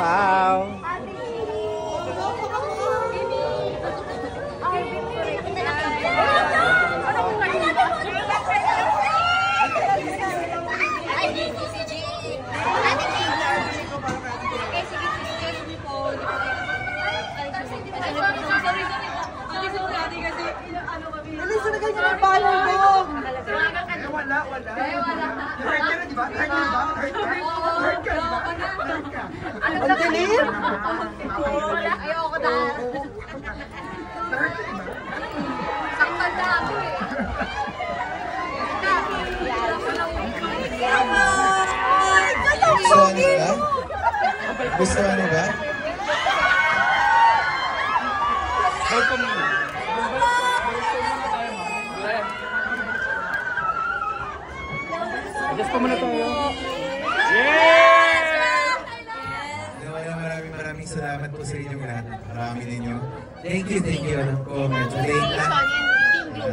Pao. Wala. Hurt ka na, di ba? Hurt ka. Ang galing! Ayoko na. Saktan na ako eh. Gusto ano ba? Adjust pa muna tayo. Maraming salamat po sa inyong lahat. Marami ninyo. Thank you. Alam ko, medyo late na.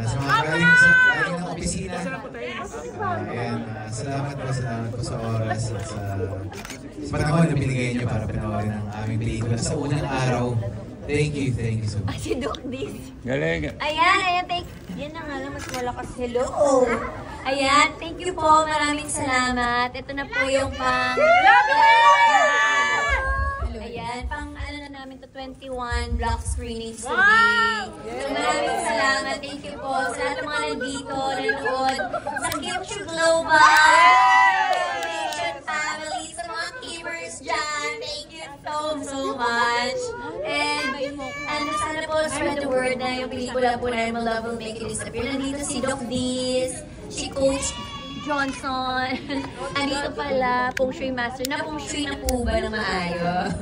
Sa mga galing ng opisina. Ayan, salamat po sa oras at sa panahon na binigay nyo para panoorin ang aming pelikula sa unang araw. Thank you so much. Si Doc Diz. Galing. Ayan, yan na nga lang, mas malakas. Hello. Ayan, thank you po. Maraming salamat. Ito na po yung pang... Ayan, pang ano na namin to 21 block screenings today. So maraming salamat. Thank you po sa lahat ng mga nandito, nanood sa Kimchi Global Foundation family, sa mga keepers dyan. Thank you so much. And sana po spread the word na yung pelikula po na My Love Will Make You Disappear. Nandito si Doc Diz, si Coach Johnson. Andito pala, Feng Shui Master. Na Feng Shui na po ba na maayos?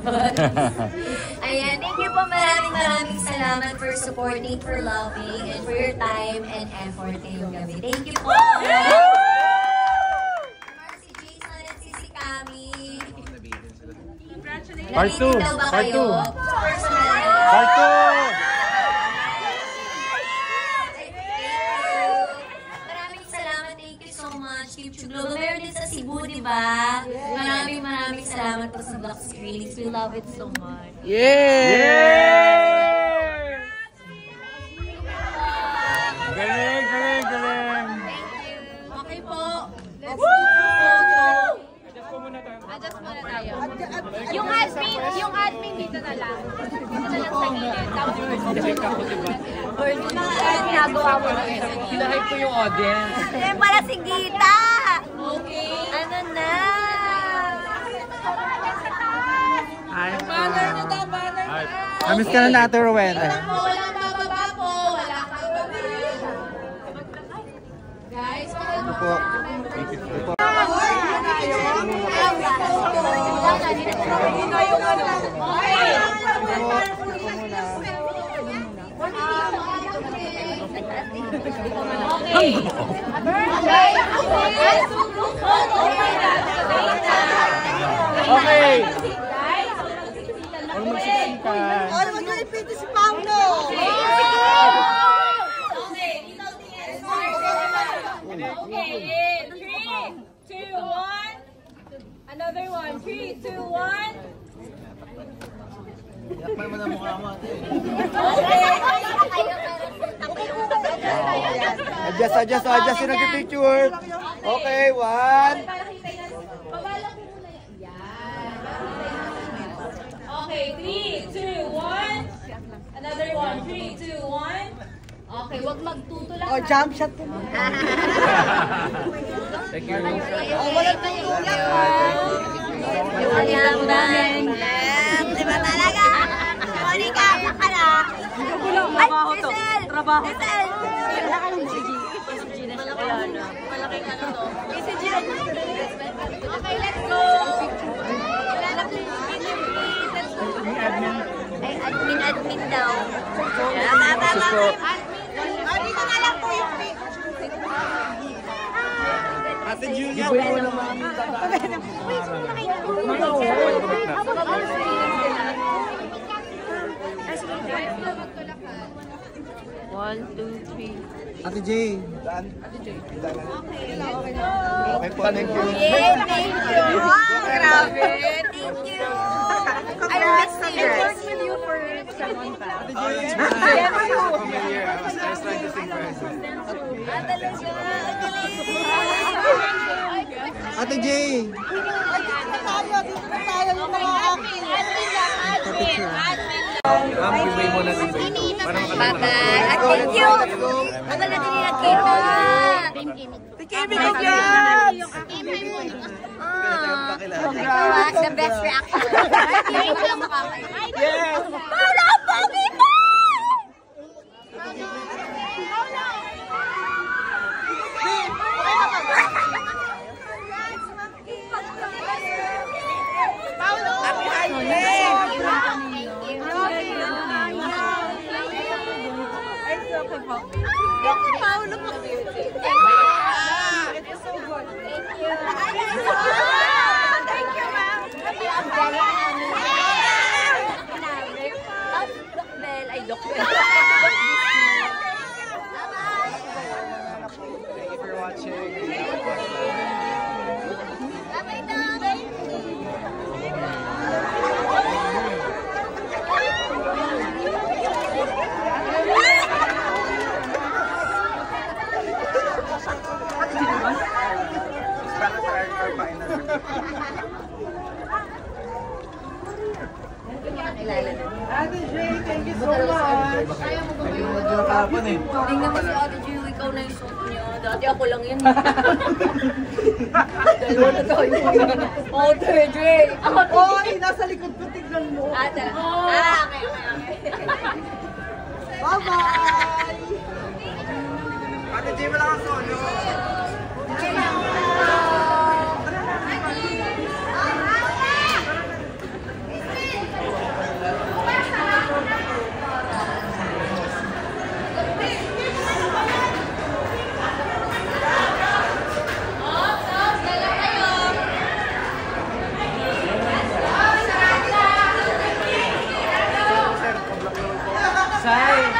Ayan, thank you po. Maraming salamat for supporting, for loving, and for your time and effort ngayong gabi. Thank you po. Si Jason at si Kami. Part 2. Part 2. Part 2. Global. Meron din sa Cebu, di ba? Maraming salamat po sa block screenings. We love it so much. Yeah! Galing! Thank you. Okay po. Let's go. Adjust muna tayo. Yung admin dito na lang. Dito na lang sa gilid. Tapos or yung mga ginagawa mo na yun. Hinahype ko yung audience. Yan pala si Gita! Okay. Ano na? Hi. Banner na daw, banner na. Namiss ka na natin, Rowena. Walang bababa po. Wala kang bababa. Guys, Ano po? Thank you po. Okay. Huwag magsisikan. Ano mag-repeat si Paulo? Okay, in 3, 2, 1. Another one. 3, 2, 1. Adjust yung nag-picture. Okay, 1. Okay, 3, 2, 1. Another one. 3, 2, 1. okay, wag magtutulak. Oh, jump shot po. Thank you. Oh, walang tutulak. Di ba talaga? Monica, ka na. Trabaho to. Trabaho. Giselle. Wala ka nung sige. Wala na. Malaking ano to. Si Gina. Okay, let's go. Wala na po. Ay, admin daw. Dito na lang po yung Ate Julia, wala naman. One, two, three. Ate Jay, daan. Okay po, thank you. Yeah, thank you. Wow, grabe. Thank you. Ate Jay. Dito na tayo yung mga akin. Giveaway mo na dito. Para Bye-bye. At thank you. Tagal natin yung nagkita. Kimi ko yan! Ikaw the best reaction. Thank you. Yes! Paula, ang pogi mo! Happy holidays! Paulo po. It's so good. Thank you. Thank you, ma'am. Dokbel. Ay, Dokbel. Thank you for watching. Bye-bye, Dok. Ate Jay, thank you so much. Tingnan mo si Ate Jill, ikaw na yung suit niya. Dati ako lang yun. Dalawa na tayo. Ate Jill. Oy, nasa likod ko, tignan mo. Ate. Okay. Bye-bye! Ate Jay, wala kang solo. Sai!